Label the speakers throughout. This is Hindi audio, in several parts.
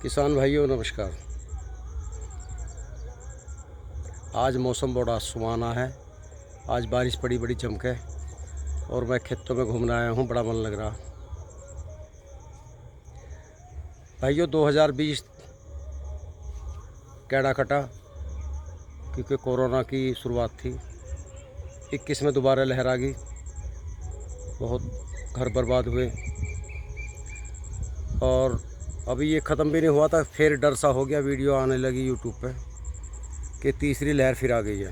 Speaker 1: किसान भाइयों नमस्कार। आज मौसम बड़ा सुहाना है। आज बारिश पड़ी बड़ी चमके और मैं खेतों में घूमने आया हूँ, बड़ा मन लग रहा। भाइयों 2020 कैड़ा कटा क्योंकि कोरोना की शुरुआत थी। 21 में दोबारा लहर आ गई, बहुत घर बर्बाद हुए और अभी ये ख़त्म भी नहीं हुआ था, फिर डर सा हो गया। वीडियो आने लगी यूट्यूब पे कि तीसरी लहर फिर आ गई है।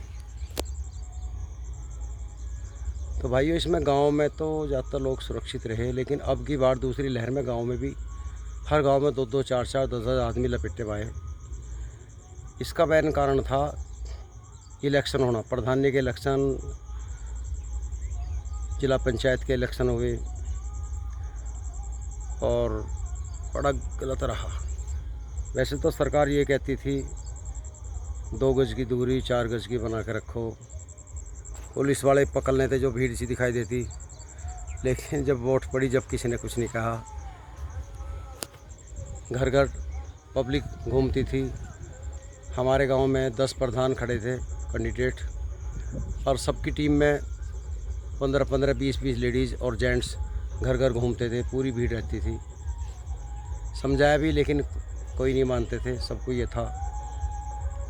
Speaker 1: तो भाइयों इसमें गांव में तो ज़्यादातर लोग सुरक्षित रहे, लेकिन अब की बार दूसरी लहर में गांव में भी हर गांव में 2-2, 4-4, 10-10 आदमी लपेटे पाए। इसका मेन कारण था इलेक्शन होना, प्रधानी के इलेक्शन, जिला पंचायत के इलेक्शन हुए और बड़ा गलत रहा। वैसे तो सरकार ये कहती थी 2 गज की दूरी 4 गज की बना के रखो। पुलिस वाले पकड़ने थे जो भीड़ सी दिखाई देती, लेकिन जब वोट पड़ी, जब किसी ने कुछ नहीं कहा, घर घर पब्लिक घूमती थी। हमारे गांव में 10 प्रधान खड़े थे कैंडिडेट और सबकी टीम में 15-15, 20-20 लेडीज़ और जेंट्स घर घर घूमते थे। पूरी भीड़ रहती थी। समझाया भी लेकिन कोई नहीं मानते थे, सबको ये था।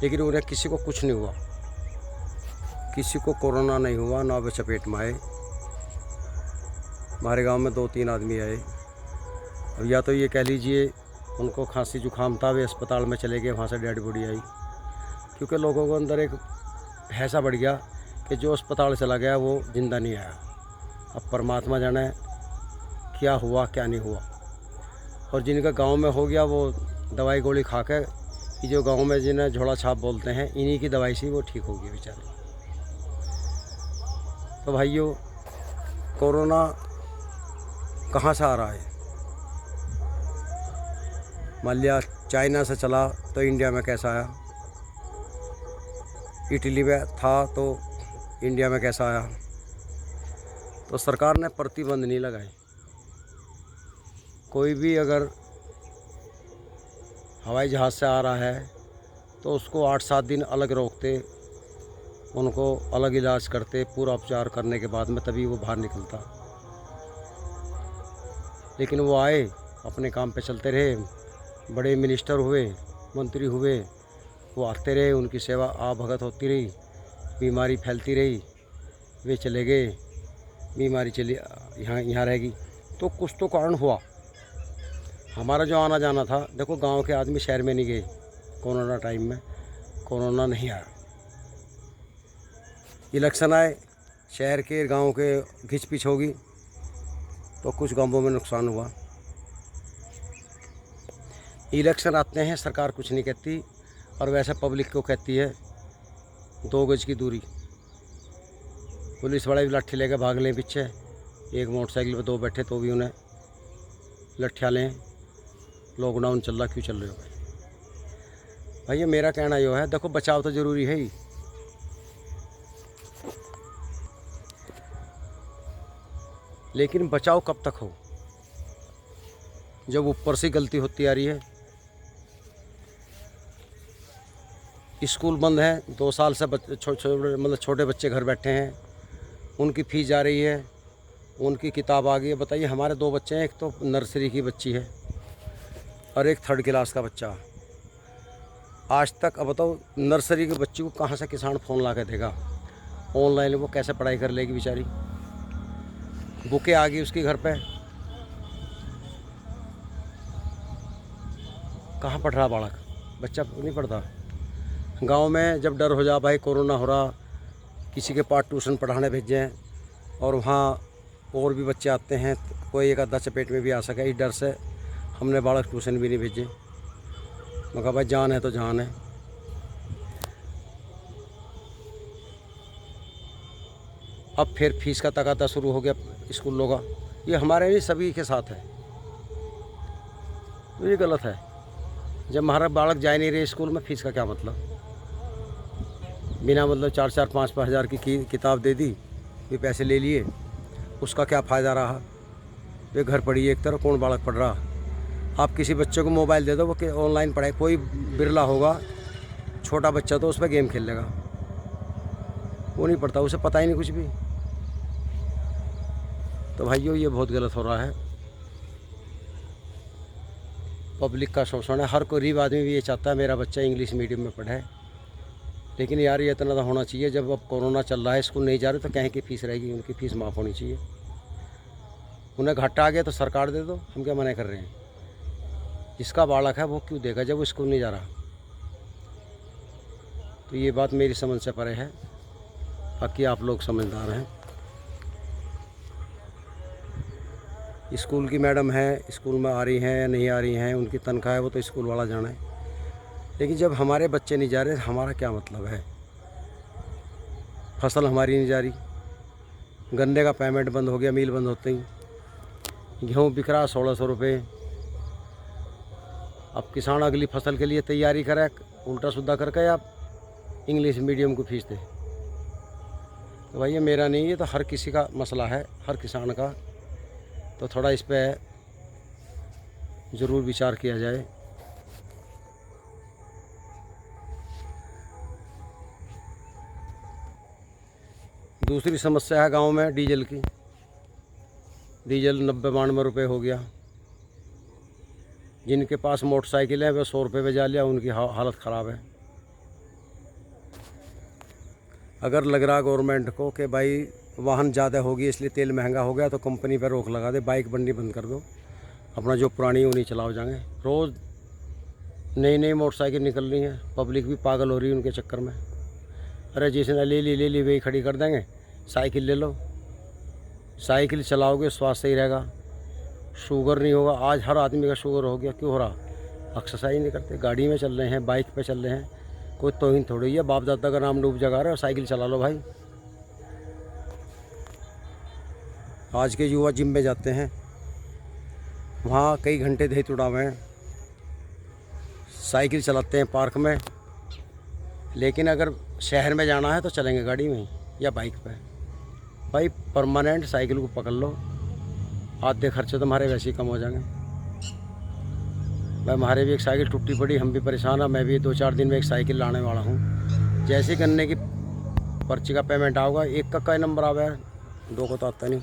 Speaker 1: लेकिन उन्हें किसी को कुछ नहीं हुआ, किसी को कोरोना नहीं हुआ, ना वे चपेट में आए। हमारे गांव में 2-3 आदमी आए। अब या तो ये कह लीजिए उनको खांसी जुकाम था, वे अस्पताल में चले गए, वहाँ से डेड बॉडी आई। क्योंकि लोगों को अंदर एक भैंसा बढ़ गया कि जो अस्पताल चला गया वो ज़िंदा नहीं आया। अब परमात्मा जाने क्या हुआ क्या नहीं हुआ। और जिनका गांव में हो गया वो दवाई गोली खा के, जो गांव में जिन्हें झोला छाप बोलते हैं, इन्हीं की दवाई से वो ठीक हो गए बेचारे। तो भाइयों कोरोना कहाँ से आ रहा है? मान लिया चाइना से चला तो इंडिया में कैसा आया, इटली में था तो इंडिया में कैसा आया। तो सरकार ने प्रतिबंध नहीं लगाए। कोई भी अगर हवाई जहाज़ से आ रहा है तो उसको 8-7 दिन अलग रोकते, उनको अलग इलाज करते, पूरा उपचार करने के बाद में तभी वो बाहर निकलता। लेकिन वो आए, अपने काम पे चलते रहे। बड़े मिनिस्टर हुए, मंत्री हुए, वो आते रहे, उनकी सेवा आ भगत होती रही, बीमारी फैलती रही, वे चले गए, बीमारी चली यहाँ रहेगी। तो कुछ तो कारण हुआ। हमारा जो आना जाना था, देखो गांव के आदमी शहर में नहीं गए कोरोना टाइम में, कोरोना नहीं आया। इलेक्शन आए, शहर के गांव के घिच पिच होगी तो कुछ गांवों में नुकसान हुआ। इलेक्शन आते हैं, सरकार कुछ नहीं कहती और वैसे पब्लिक को कहती है 2 गज की दूरी। पुलिस वाले भी लाठी लेकर भाग लें पीछे, एक मोटरसाइकिल पर 2 बैठे तो भी उन्हें लठिया लें। लॉकडाउन चल रहा, क्यों चल रहे हो भाई? ये मेरा कहना यो है, देखो बचाव तो ज़रूरी है ही, लेकिन बचाव कब तक हो? जब ऊपर से गलती होती आ रही है। स्कूल बंद हैं, 2 साल से छोटे बच्चे घर बैठे हैं, उनकी फ़ीस जा रही है, उनकी किताब आ गई है। बताइए, हमारे 2 बच्चे हैं, एक तो नर्सरी की बच्ची है और एक 3rd क्लास का बच्चा। आज तक अब बताओ नर्सरी के बच्ची को कहाँ से किसान फ़ोन ला के देगा? ऑनलाइन वो कैसे पढ़ाई कर लेगी बेचारी? बुकें आ गई उसकी घर पे, कहाँ पढ़ रहा बालक? बच्चा नहीं पढ़ता। गांव में जब डर हो जा, भाई कोरोना हो रहा, किसी के पास ट्यूशन पढ़ाने भेजें और वहाँ और भी बच्चे आते हैं, कोई एक आधा चपेट में भी आ सके, इस डर से हमने बालक ट्यूशन भी नहीं भेजे। मैं कहा भाई जान है तो जान है। अब फिर फीस का तकादा शुरू हो गया स्कूलों का। ये हमारे नहीं, सभी के साथ है। तो ये गलत है। जब हमारा बालक जा नहीं रहे स्कूल में, फीस का क्या मतलब? बिना मतलब 4-4, 5-5 हज़ार की किताब दे दी, भी पैसे ले लिए, उसका क्या फ़ायदा रहा? वे घर पड़ी एक तरफ, कौन बालक पढ़ रहा? आप किसी बच्चे को मोबाइल दे दो, वो ऑनलाइन पढ़ाई, कोई बिरला होगा छोटा बच्चा तो उस पर गेम खेल लेगा, वो नहीं पढ़ता, उसे पता ही नहीं कुछ भी। तो भाइयों ये बहुत गलत हो रहा है, पब्लिक का शोषण है। हर गरीब आदमी भी ये चाहता है मेरा बच्चा इंग्लिश मीडियम में पढ़े, लेकिन यार ये इतना तो होना चाहिए, जब अब कोरोना चल रहा है स्कूल नहीं जा रहे तो कहीं की फ़ीस रहेगी, उनकी फ़ीस माफ़ होनी चाहिए। उन्हें घाटा आ गया तो सरकार दे दो, हम क्या मना कर रहे हैं। जिसका बालक है वो क्यों देगा जब वो स्कूल नहीं जा रहा। तो ये बात मेरी समझ से परे है, बाकी आप लोग समझदार हैं। स्कूल की मैडम है, स्कूल में आ रही हैं या नहीं आ रही हैं, उनकी तनख्वाह है वो तो स्कूल वाला जाने, लेकिन जब हमारे बच्चे नहीं जा रहे हमारा क्या मतलब है। फसल हमारी नहीं जा रही, गन्ने का पेमेंट बंद हो गया, मिल बंद होते ही, गेहूँ बिक रहा 1600 रुपये। अब किसान अगली फसल के लिए तैयारी करे, उल्टा सीधा करके या इंग्लिश मीडियम को फीस दे। तो भाई ये मेरा नहीं, ये तो हर किसी का मसला है, हर किसान का। तो थोड़ा इस पे ज़रूर विचार किया जाए। दूसरी समस्या है गांव में डीजल की। डीजल 90-92 रुपये हो गया। जिनके पास मोटरसाइकिल है वे 100 रुपये पे जा लिया, उनकी हालत ख़राब है। अगर लग रहा गवर्नमेंट को कि भाई वाहन ज़्यादा होगी इसलिए तेल महंगा हो गया, तो कंपनी पर रोक लगा दे, बाइक बननी बंद कर दो, अपना जो पुरानी उन्हीं चलाओ जाएंगे। रोज़ नई नई मोटरसाइकिल निकल रही हैं, पब्लिक भी पागल हो रही है उनके चक्कर में। अरे जिसने ले ली वही खड़ी कर देंगे। साइकिल ले लो, साइकिल चलाओगे स्वास्थ्य सही रहेगा, शुगर नहीं होगा। आज हर आदमी का शुगर हो गया, क्यों हो रहा? एक्सरसाइज नहीं करते, गाड़ी में चल रहे हैं, बाइक पे चल रहे हैं। कोई तौहीन थोड़ी है, बाप दादा का नाम डूब जगा रहे और साइकिल चला लो भाई। आज के युवा जिम में जाते हैं, वहाँ कई घंटे दही तुड़ावे हैं, साइकिल चलाते हैं पार्क में। लेकिन अगर शहर में जाना है तो चलेंगे गाड़ी में या बाइक पे। भाई परमानेंट साइकिल को पकड़ लो, आधे खर्चे तो हमारे वैसे ही कम हो जाएंगे। भाई हमारे भी एक साइकिल टूटी पड़ी, हम भी परेशान हैं। मैं भी 2-4 दिन में एक साइकिल लाने वाला हूँ। जैसे गन्ने की पर्ची का पेमेंट आऊगा, एक का नंबर आवा है, 2 को तो आता नहीं।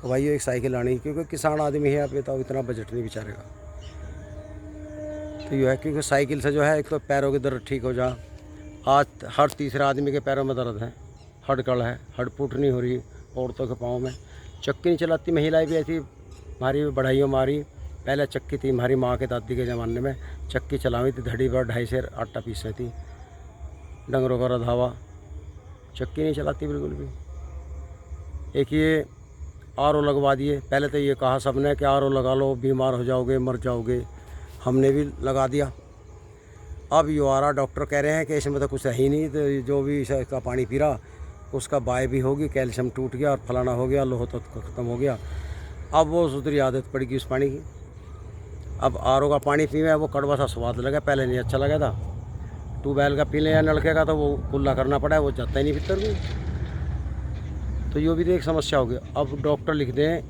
Speaker 1: तो भाई ये एक साइकिल लानी, क्योंकि किसान आदमी है, आप बताओ इतना बजट नहीं बेचारेगा। तो ये है, क्योंकि साइकिल से जो है एक तो पैरों की दर्द ठीक हो जा। आज हर तीसरा आदमी के पैरों में दर्द है, हड़कड़ है, हड़पुट नहीं हो रही औरतों के पाँव में। चक्की नहीं चलाती महिलाएं भी ऐसी, हमारी बढ़ाइयों मारी। पहले चक्की थी, हमारी माँ के दादी के ज़माने में चक्की चलावी थी, धड़ी पर 2.5 सेर आटा पीस थी, डंगरों का रधावा। चक्की नहीं चलाती बिल्कुल भी। एक ये आर ओ लगवा दिए, पहले तो ये कहा सबने कि आर ओ लगा लो, बीमार हो जाओगे, मर जाओगे, हमने भी लगा दिया। अब यो आ रहा, डॉक्टर कह रहे हैं कि इसमें तो कुछ है ही नहीं, तो जो भी इसका पानी पी रहा उसका बाय भी होगी, कैल्शियम टूट गया और फलाना हो गया, लोह तो ख़त्म हो गया। अब वो सुधरी आदत पड़ गई उस पानी की। अब आर ओ का पानी पीवे वो कड़वा सा स्वाद लगा, पहले नहीं अच्छा लगा था। ट्यूबवेल का पी लें या नलके का तो वो कुल्ला करना पड़ा है, वो जाता ही नहीं भीतर भी। तो ये भी तो एक समस्या हो गई। अब डॉक्टर लिख दें,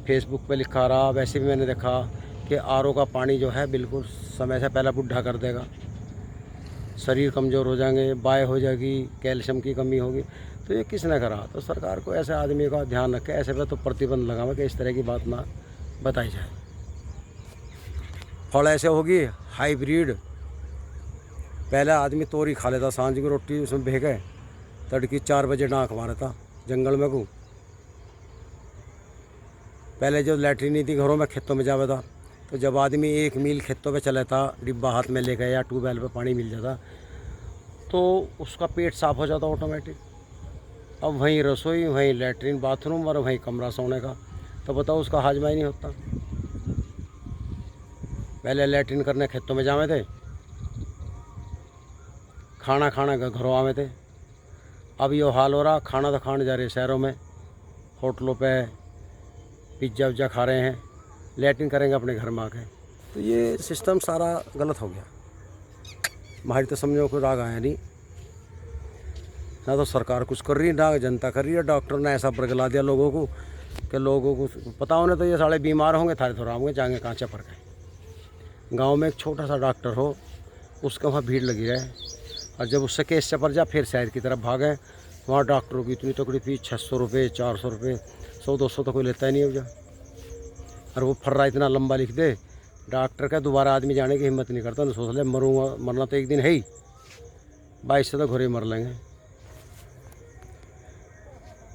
Speaker 1: फेसबुक पे लिखा रहा, वैसे भी मैंने देखा कि आर ओ का पानी जो है बिल्कुल समय से पहले बुढ़ा कर देगा, शरीर कमज़ोर हो जाएंगे, बाय हो जाएगी, कैल्शियम की कमी होगी। तो ये किसने करा? तो सरकार को ऐसे आदमी का ध्यान रखे, ऐसे पे तो प्रतिबंध लगावे कि इस तरह की बात ना बताई जाए। फल ऐसे होगी हाइब्रिड, पहले आदमी तोरी खा लेता, सांझ की रोटी उसमें भेगे, तड़की 4 बजे नाक मारा था जंगल में को। पहले जो लैट्रिन नहीं थी घरों में, खेतों में जावे था, तो जब आदमी 1 मील खेतों में चला था, डिब्बा हाथ में लेकर या ट्यूबवेल पे पानी मिल जाता तो उसका पेट साफ हो जाता ऑटोमेटिक। अब वहीं रसोई, वहीं लैट्रिन बाथरूम और वहीं कमरा सोने का, तो बताओ उसका हाजमा ही नहीं होता। पहले लैट्रिन करने खेतों में जावे थे, खाना खाने का घरों आवे थे। अब यो हाल हो रहा, खाना तो खाने जा रहे शहरों में, होटलों पे पिज्ज़ा उज्जा खा रहे हैं, लैट्रिन करेंगे अपने घर में आके। तो ये सिस्टम सारा गलत हो गया। हमारी तो समझो कोई राग आया नहीं, ना तो सरकार कुछ कर रही है, ना जनता कर रही है। डॉक्टर ने ऐसा बरगला दिया लोगों को कि लोगों को पता होने तो ये साले बीमार होंगे, थारे थोड़ा होंगे, जाएंगे कहाँ चपर गए। गाँव में एक छोटा सा डॉक्टर हो, उसके वहाँ भीड़ लगी रहे, और जब उससे केस चपर जा फिर शहर की तरफ भागे। वहाँ डॉक्टरों की इतनी तकड़ी फीस, 600 रुपये, 400 रुपये, 100-200 तो कोई लेता ही नहीं हो जा। और वो फर्रा इतना लंबा लिख दे, डॉक्टर का दोबारा आदमी जाने की हिम्मत नहीं करता। ना सोच ले मरूँगा, मरना तो एक दिन है ही, 22 से तो घरे मर लेंगे,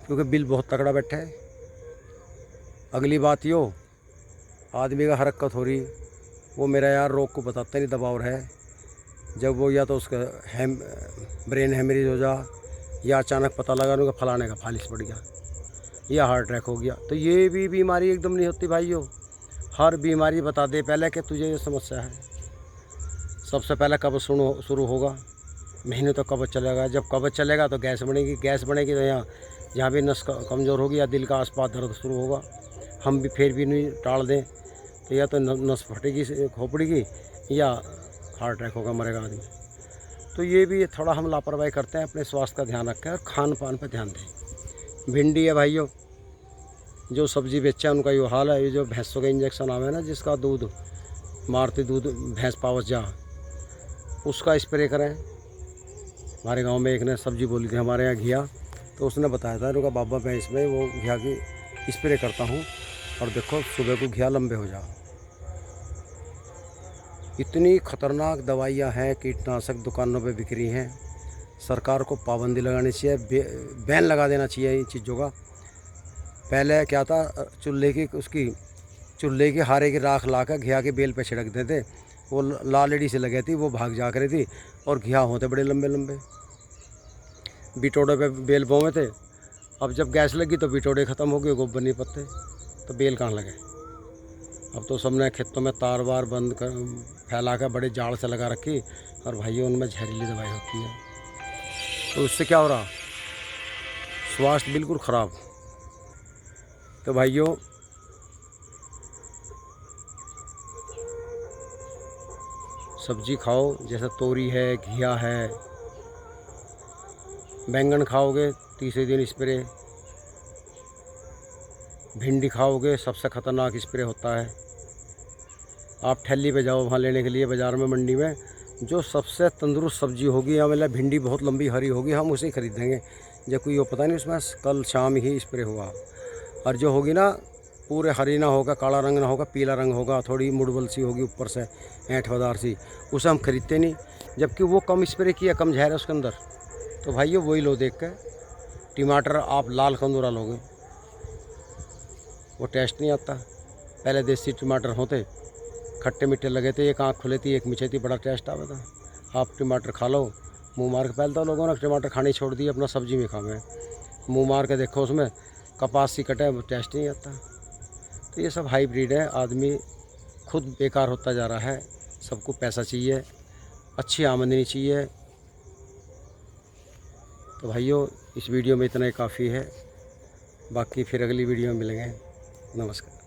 Speaker 1: क्योंकि बिल बहुत तगड़ा बैठा है। अगली बात यो, आदमी का हरकत हो रही, वो मेरा यार रोग को बताता नहीं दबाव है। जब वो या तो उसका ब्रेन हेमरेज हो जा, या अचानक पता लगा उनका फलाने का फालिस बढ़ गया, या हार्ट अटैक हो गया, तो ये भी बीमारी एकदम नहीं होती भाइयों। हर बीमारी बता दे पहले कि तुझे ये समस्या है। सबसे पहले कब्ज शुरू होगा, महीने तो कब्ज चलेगा। जब कब्ज चलेगा तो गैस बनेगी, गैस बनेगी तो यहाँ भी नस कमज़ोर होगी, या दिल का आसपास दर्द शुरू होगा। हम भी फिर भी नहीं टाल दें तो या तो नस फटेगी, खोपड़ी की, या हार्ट अटैक होगा, मरेगा आदमी। तो ये भी थोड़ा हम लापरवाही करते हैं, अपने स्वास्थ्य का ध्यान रखें और खान पान पर ध्यान दें। भिंडी है भाइयों, जो सब्ज़ी बेचा उनका ये हाल है। ये जो भैंसों का इंजेक्शन आवे ना, जिसका दूध मारते, दूध भैंस पावस जा, उसका स्प्रे करें। हमारे गांव में एक ने सब्ज़ी बोली थी हमारे यहाँ घिया, तो उसने बताया था उनका बाबा मैं इसमें वो घिया की स्प्रे करता हूँ, और देखो सुबह को घिया लंबे हो जाओ। इतनी खतरनाक दवाइयाँ हैं, कीटनाशक दुकानों पे बिक रही हैं। सरकार को पाबंदी लगानी चाहिए, बैन लगा देना चाहिए इन चीज़ों का। पहले क्या था, चूल्हे की हारे की राख ला कर घिया के बेल पे छिड़क देते, वो लालड़ी से लगे थी, वो भाग जा करी थी, और घिया होते बड़े लंबे लंबे। बिटोड़े पे बेल बोए थे। अब जब गैस लगी तो बिटोड़े ख़त्म हो गए, गोबर नहीं पत्ते, तो बेल कहाँ लगे। अब तो सबने खेतों में तार वार बंद कर फैला कर बड़े जाल से लगा रखी, और भाइयों उनमें जहरीली दवाई होती है। तो उससे क्या हो रहा, स्वास्थ्य बिल्कुल ख़राब। तो भाइयों सब्जी खाओ, जैसे तोरी है, घिया है, बैंगन खाओगे तीसरे दिन स्प्रे, भिंडी खाओगे सबसे ख़तरनाक स्प्रे होता है। आप ठेली पे जाओ वहाँ लेने के लिए, बाज़ार में, मंडी में, जो सबसे तंदुरुस्त सब्जी होगी, या मतलब भिंडी बहुत लंबी हरी होगी, हम उसे खरीदेंगे। जब कोई वो पता नहीं उसमें कल शाम ही स्प्रे हुआ। और जो होगी ना पूरे हरी ना होगा, काला रंग ना होगा, पीला रंग होगा, थोड़ी मुड़बल सी होगी ऊपर से, ऐंठवादार सी, उसे हम खरीदते नहीं, जबकि वो कम स्प्रे किया, कम जहर है उसके अंदर। तो भाइयों वही लो देख कर। टमाटर आप लाल कंदूरा लोगे, वो टेस्ट नहीं आता। पहले देसी टमाटर होते, खट्टे मीठे लगे थे, एक आँख खुले थी, एक मिचे थी, बड़ा टेस्ट आता था। आप टमाटर खा लो, मुँह मार के, पहले तो लोगों ने टमाटर खाने छोड़ दिए, अपना सब्जी में खावे, मुँह मार के देखो उसमें कपास सी कटे, वो टेस्ट नहीं आता। तो ये सब हाइब्रिड है, आदमी खुद बेकार होता जा रहा है। सबको पैसा चाहिए, अच्छी आमदनी चाहिए। तो भाइयों इस वीडियो में इतना ही काफ़ी है, बाकी फिर अगली वीडियो में मिलेंगे। नमस्कार।